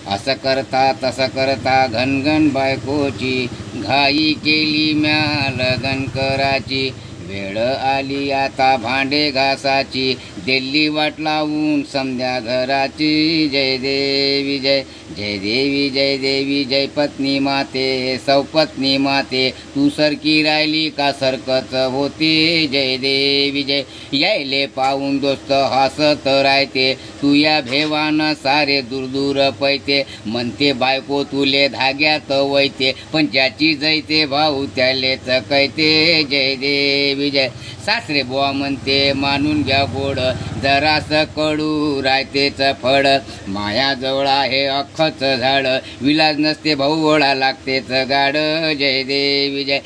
असं करता तसं करता घनघन बायकोची घाई केली म्या लगन कराची. वेळ आली आता भांडे घासाची दिल्ली वाट लावून समध्या घराची. जय देवी जय जय देवी जय देवी जय पत्नी माते सौपत्नी माते तू सरकी राहिली का सरकत होते. जय देवी जय यायले पाहून दोस्त हसत राहते तू या भेवान सारे दूर दूर पैते. म्हणते बायको तुले धाग्यात वैते पण ज्याची जैते भाऊ त्यालेच कैते. जय देवी जय सासरे बुवा म्हणते मानून घ्या गोड जरास कडू राहतेच फळ. मायाजवळ आहे अख्खच झाड विलाज नसते भाऊ ओढा लागतेच गाड. जय देवी जय